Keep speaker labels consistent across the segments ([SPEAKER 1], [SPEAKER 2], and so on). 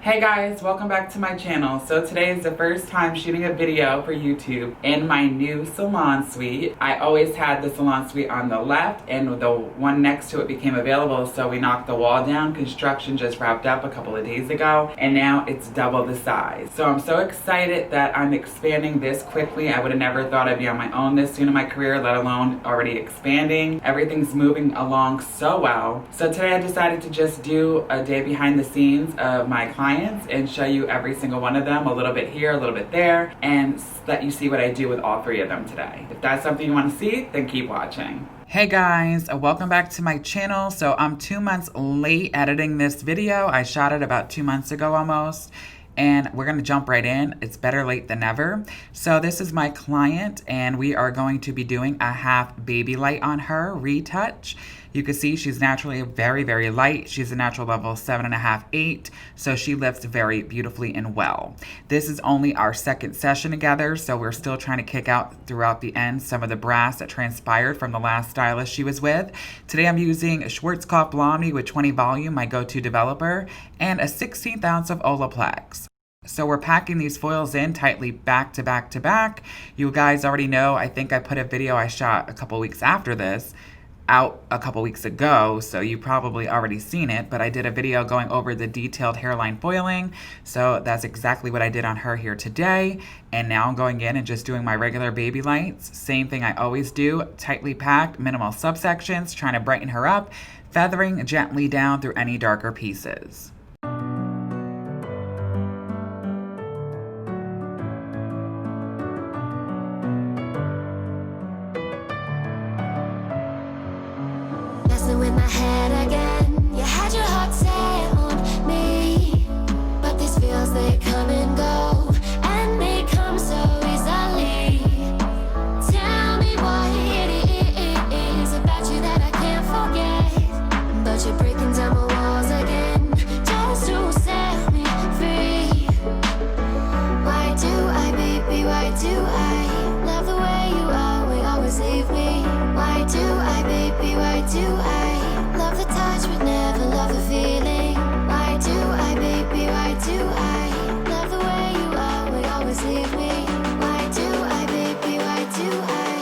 [SPEAKER 1] Hey guys, welcome back to my channel. So today is the first time shooting a video for YouTube in my new salon suite. I always had the salon suite on the left and the one next to it became available, so we knocked the wall down. Construction just wrapped up a couple of days ago and now it's double the size. So I'm so excited that I'm expanding this quickly. I would have never thought I'd be on my own this soon in my career, let alone already expanding. Everything's moving along so well. So today I decided to just do a day behind the scenes of my clients and show you every single one of them, a little bit here, a little bit there, and let you see what I do with all three of them today. If that's something you want to see, then keep watching. Hey guys, welcome back to my channel. So I'm 2 months late editing this video. I shot it about 2 months ago almost. And we're gonna jump right in. It's better late than never. So this is my client and we are going to be doing a half Babylight on her retouch. You can see she's naturally very, very light. She's a natural level 7.5, 8. So she lifts very beautifully and well. This is only our second session together. So we're still trying to kick out throughout the end some of the brass that transpired from the last stylist she was with. Today I'm using a Schwarzkopf Blondie with 20 volume, my go-to developer, and a 1/16 ounce of Olaplex. So we're packing these foils in tightly back to back to back. You guys already know, I think I put a video I shot a couple weeks after this out a couple weeks ago, so you probably already seen it, but I did a video going over the detailed hairline foiling. So that's exactly what I did on her here today. And now I'm going in and just doing my regular baby lights. Same thing I always do, tightly packed, minimal subsections, trying to brighten her up, feathering gently down through any darker pieces.
[SPEAKER 2] With my head again, you had your heart set on me, but these feels, they come and go, and they come so easily. Tell me what it is about you that I can't forget, but you're breaking down my walls again, just to set me free. Why do I, baby, why do I love the way you are, we always leave me? Why do I, baby, why do I love the touch but never love the feeling? Why do I, baby, why do I love the way you are, we always leave me? Why do I, baby, why do I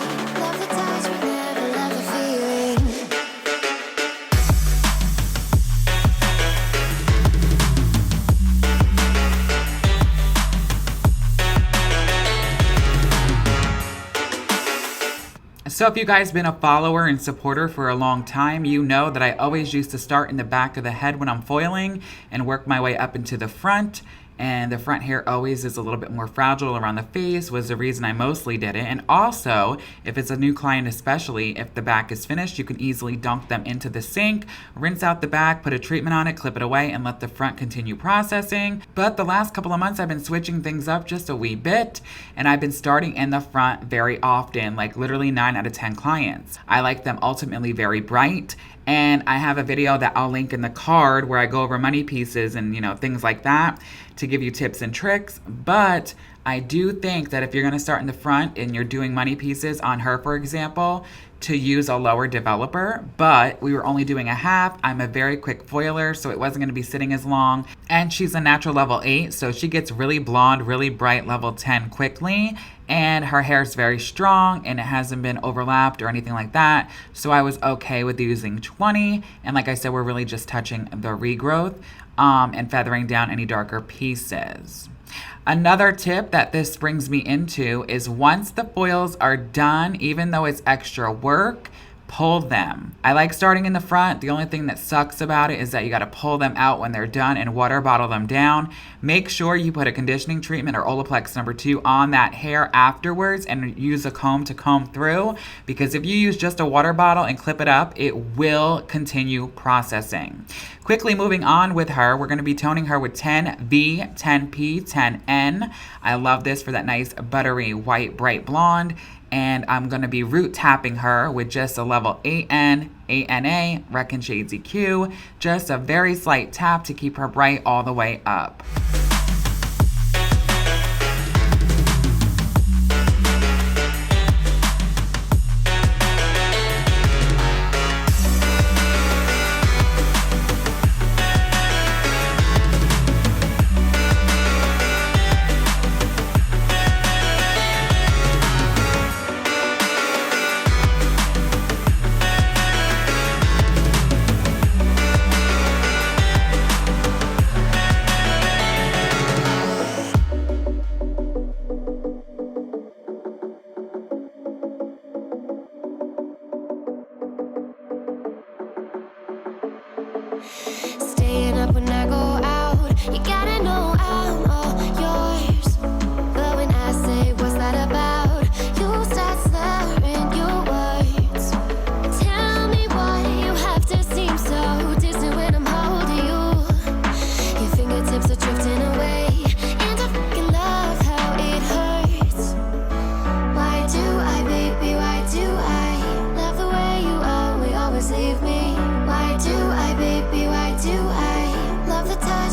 [SPEAKER 2] love the touch but never love the feeling?
[SPEAKER 1] So if you guys been a follower and supporter for a long time, you know that I always used to start in the back of the head when I'm foiling and work my way up into the front. And the front hair always is a little bit more fragile around the face, was the reason I mostly did it. And also, if it's a new client especially, if the back is finished, you can easily dunk them into the sink, rinse out the back, put a treatment on it, clip it away, and let the front continue processing. But the last couple of months, I've been switching things up just a wee bit, and I've been starting in the front very often, like literally 9 out of 10 clients. I like them ultimately very bright. And I have a video that I'll link in the card where I go over money pieces and, you know, things like that to give you tips and tricks. But I do think that if you're going to start in the front and you're doing money pieces on her, for example, to use a lower developer, but we were only doing a half. I'm a very quick foiler, so it wasn't going to be sitting as long. And she's a natural level 8, so she gets really blonde, really bright level 10 quickly. And her hair is very strong and it hasn't been overlapped or anything like that. So I was okay with using 20. And like I said, we're really just touching the regrowth and feathering down any darker pieces. Another tip that this brings me into is once the foils are done, even though it's extra work, pull them. I like starting in the front. The only thing that sucks about it is that you got to pull them out when they're done and water bottle them down. Make sure you put a conditioning treatment or Olaplex number 2 on that hair afterwards and use a comb to comb through, because if you use just a water bottle and clip it up, it will continue processing. Quickly moving on with her, we're going to be toning her with 10V, 10P, 10N. I love this for that nice buttery white bright blonde. And I'm going to be root tapping her with just a level 8N, 8NA, Redken Shades EQ. Just a very slight tap to keep her bright all the way up.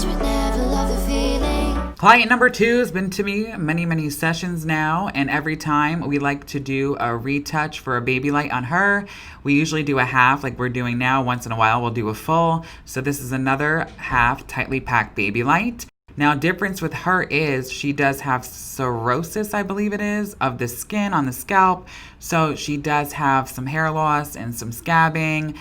[SPEAKER 2] touch but never love the feeling.
[SPEAKER 1] Client number 2 has been to me many sessions now, and every time we like to do a retouch for a Babylight on her. We usually do a half like we're doing now. Once in a while we'll do a full. So this is another half tightly packed Babylight. Now, difference with her is she does have cirrhosis, I believe it is, of the skin on the scalp. So she does have some hair loss and some scabbing.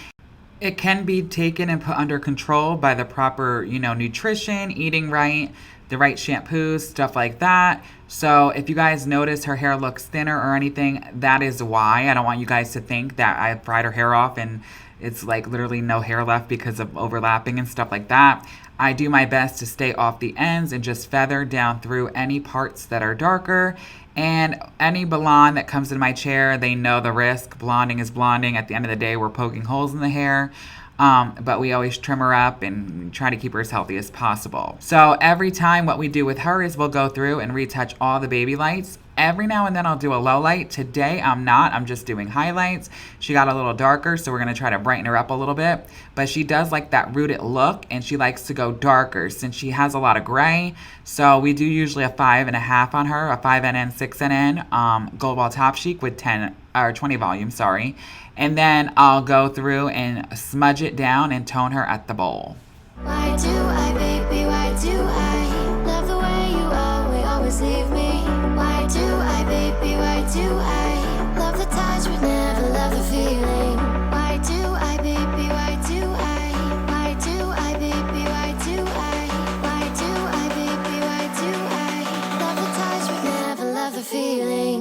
[SPEAKER 1] It can be taken and put under control by the proper, nutrition, eating right, the right shampoos, stuff like that. So if you guys notice her hair looks thinner or anything, that is why. I don't want you guys to think that I fried her hair off and it's like literally no hair left because of overlapping and stuff like that. I do my best to stay off the ends and just feather down through any parts that are darker. And any blonde that comes in my chair, they know the risk. Blonding is blonding. At the end of the day, we're poking holes in the hair. But we always trim her up and try to keep her as healthy as possible. So every time what we do with her is we'll go through and retouch all the Babylights. Every now and then I'll do a low light. Today I'm not. I'm just doing highlights. She got a little darker, so we're going to try to brighten her up a little bit. But she does like that rooted look, and she likes to go darker since she has a lot of gray. So we do usually a 5.5 on her, a 5NN, 6NN, Goldwell Topchic with 20 volume, sorry. And then I'll go through and smudge it down and tone her at the bowl.
[SPEAKER 2] Why do I, baby, why do I love the way you always leave me? Why do I, baby, why do I love the touch but never love the feeling? Why do I, baby, why do I? Why do I, baby, why do I? Why do I, baby, why do I love the touch but never love the feeling?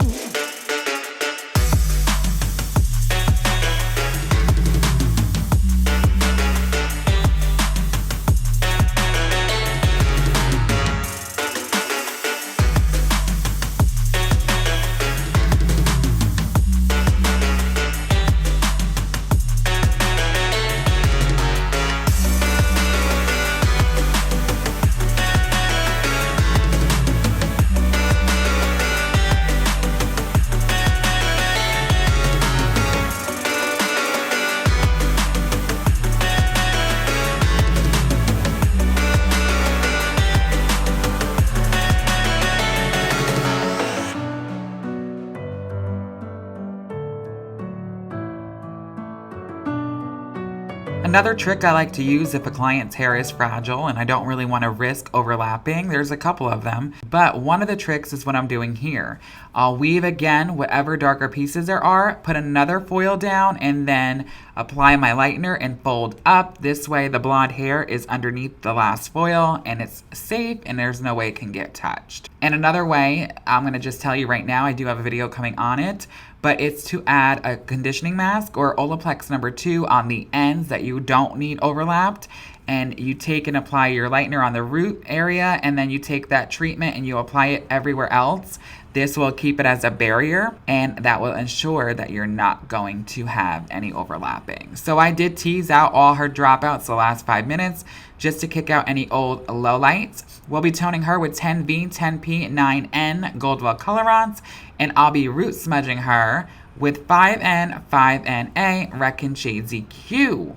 [SPEAKER 1] Another trick I like to use if a client's hair is fragile and I don't really want to risk overlapping, there's a couple of them, but one of the tricks is what I'm doing here. I'll weave again whatever darker pieces there are, put another foil down, and then apply my lightener and fold up. This way the blonde hair is underneath the last foil and it's safe and there's no way it can get touched. And another way, I'm going to just tell you right now, I do have a video coming on it, but it's to add a conditioning mask or Olaplex number 2 on the ends that you don't need overlapped. And you take and apply your lightener on the root area, and then you take that treatment and you apply it everywhere else. This will keep it as a barrier, and that will ensure that you're not going to have any overlapping. So I did tease out all her dropouts the last 5 minutes just to kick out any old lowlights. We'll be toning her with 10V, 10P, 9N Goldwell Colorance, and I'll be root smudging her with 5N, 5NA Redken Shades EQ.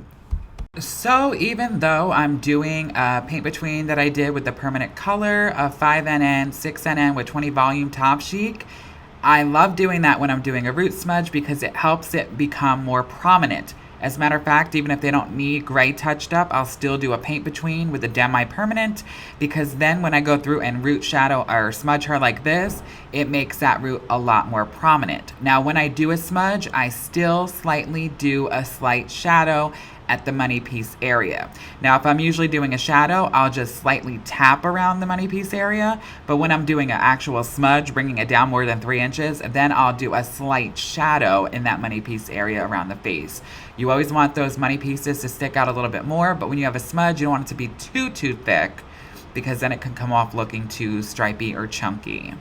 [SPEAKER 1] So even though I'm doing a paint between that I did with the permanent color of 5NN, 6NN with 20 volume Topchic, I love doing that when I'm doing a root smudge because it helps it become more prominent. As a matter of fact, even if they don't need gray touched up, I'll still do a paint between with the demi permanent, because then when I go through and root shadow or smudge her like this, it makes that root a lot more prominent. Now when I do a smudge, I still slightly do a slight shadow at the money piece area. Now, if I'm usually doing a shadow, I'll just slightly tap around the money piece area. But when I'm doing an actual smudge, bringing it down more than 3 inches, then I'll do a slight shadow in that money piece area around the face. You always want those money pieces to stick out a little bit more, but when you have a smudge, you don't want it to be too thick, because then it can come off looking too stripy or chunky.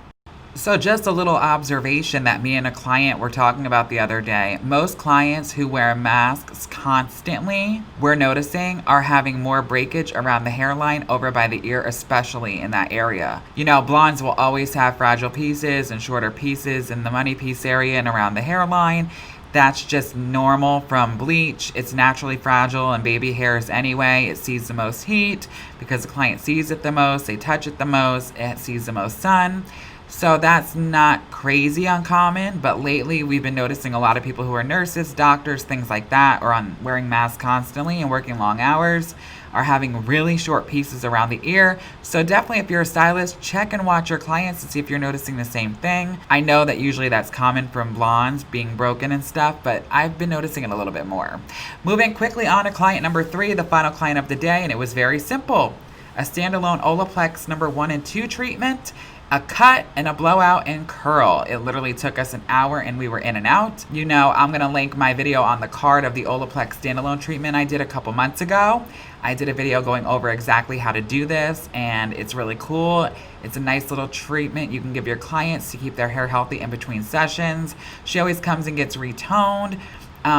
[SPEAKER 1] So just a little observation that me and a client were talking about the other day. Most clients who wear masks constantly, we're noticing, are having more breakage around the hairline over by the ear, especially in that area. You know, blondes will always have fragile pieces and shorter pieces in the money piece area and around the hairline. That's just normal from bleach. It's naturally fragile in baby hairs anyway. It sees the most heat because the client sees it the most, they touch it the most, it sees the most sun. So that's not crazy uncommon, but lately we've been noticing a lot of people who are nurses, doctors, things like that, or on wearing masks constantly and working long hours are having really short pieces around the ear. So definitely if you're a stylist, check and watch your clients and see if you're noticing the same thing. I know that usually that's common from blondes being broken and stuff, but I've been noticing it a little bit more. Moving quickly on to client number 3, the final client of the day, and it was very simple. A standalone Olaplex number 1 and 2 treatment, a cut and a blowout and curl. It literally took us an hour and we were in and out. You know, I'm gonna link my video on the card of the Olaplex standalone treatment I did a couple months ago. I did a video going over exactly how to do this and it's really cool. It's a nice little treatment you can give your clients to keep their hair healthy in between sessions. She always comes and gets retoned.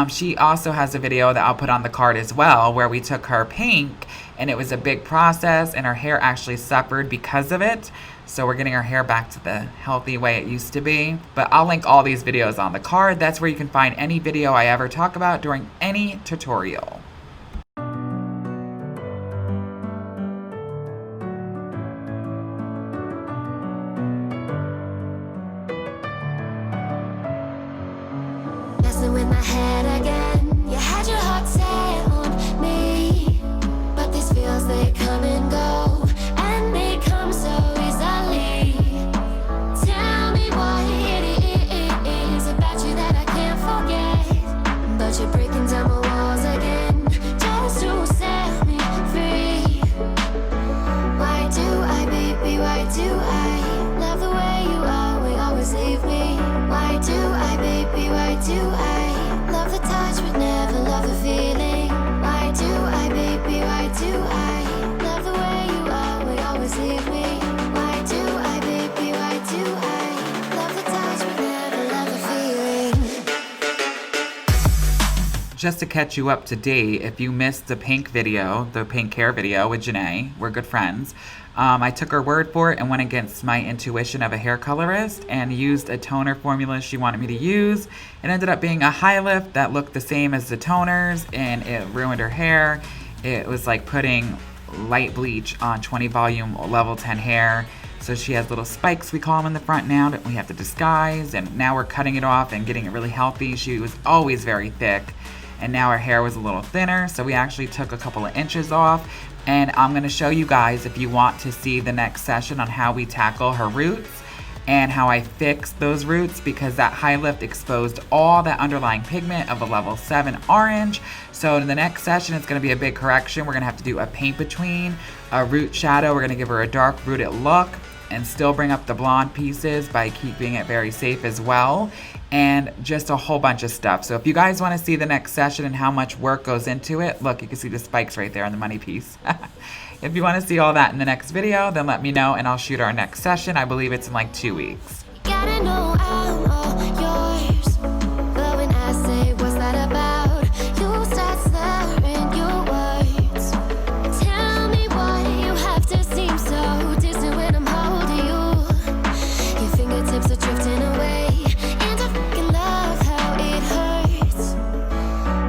[SPEAKER 1] She also has a video that I'll put on the card as well where we took her pink and it was a big process and her hair actually suffered because of it. So we're getting our hair back to the healthy way it used to be. But I'll link all these videos on the card. That's where you can find any video I ever talk about during any tutorial.
[SPEAKER 2] Messing with my head again. You had your heart set on me, but these feels, they come and go, and they come so easily. Tell me what it is about you that I can't forget, but you're breaking down my walls again just to set me free. Why do I, baby, why do I love the way you always leave me? Why do I, baby, why do I love the touch but never love the feeling? Why do I, baby, why do I love the way you always leave me? Why do I, baby, why do I love the touch but never love the feeling?
[SPEAKER 1] Just to catch you up to date, if you missed the pink video, the pink hair video with Janae, we're good friends. I took her word for it and went against my intuition of a hair colorist and used a toner formula she wanted me to use. It ended up being a high lift that looked the same as the toners and it ruined her hair. It was like putting light bleach on 20 volume level 10 hair. So she has little spikes, we call them, in the front now that we have to disguise, and now we're cutting it off and getting it really healthy. She was always very thick and now her hair was a little thinner, so we actually took a couple of inches off. And I'm going to show you guys, if you want to see the next session, on how we tackle her roots and how I fixed those roots, because that high lift exposed all that underlying pigment of a level 7 orange. So in the next session, it's going to be a big correction. We're going to have to do a paint between, a root shadow. We're going to give her a dark rooted look and still bring up the blonde pieces by keeping it very safe as well, and just a whole bunch of stuff. So if you guys want to see the next session and how much work goes into it, look, you can see the spikes right there on the money piece. If you want to see all that in the next video, then let me know and I'll shoot our next session. I believe it's in like 2 weeks.
[SPEAKER 2] Gotta know I'm all yours, but when I say what's that about, you start slurring your words. Tell me why you have to seem so distant when I'm holding you. Your fingertips are drifting away, and I fucking love how it hurts.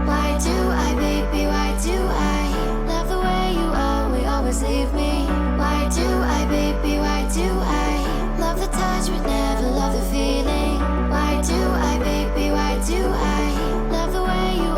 [SPEAKER 2] Why do I, baby, why do I love the way you always leave me? Why do I, baby, why do I love the touch but never love the feeling? Why do I, baby, why do I love the way you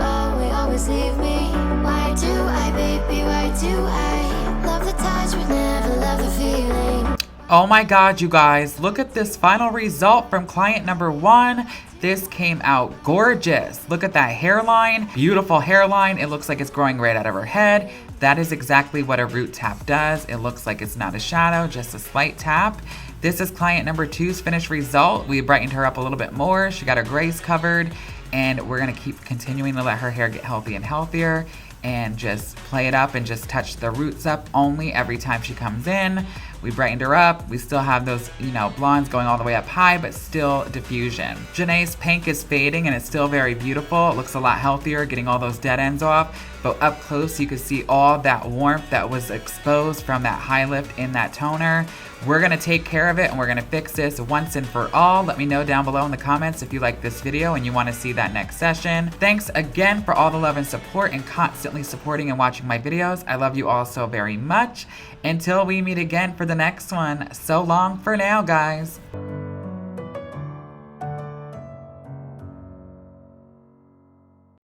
[SPEAKER 2] always leave me? Why do I, baby, why do I love the touch but never love the feeling?
[SPEAKER 1] Oh my God, you guys, look at this final result from client number 1. This came out gorgeous. Look at that hairline, beautiful hairline. It looks like it's growing right out of her head. That is exactly what a root tap does. It looks like it's not a shadow, just a slight tap. This is client number 2's finished result. We brightened her up a little bit more. She got her grays covered, and we're gonna keep continuing to let her hair get healthy and healthier and just play it up and just touch the roots up only every time she comes in. We brightened her up. We still have those, you know, blondes going all the way up high, but still diffusion. Janae's pink is fading and it's still very beautiful. It looks a lot healthier, getting all those dead ends off. But up close, you can see all that warmth that was exposed from that high lift in that toner. We're gonna take care of it and we're gonna fix this once and for all. Let me know down below in the comments if you like this video and you wanna see that next session. Thanks again for all the love and support and constantly supporting and watching my videos. I love you all so very much. Until we meet again for the next one, so long for now, guys.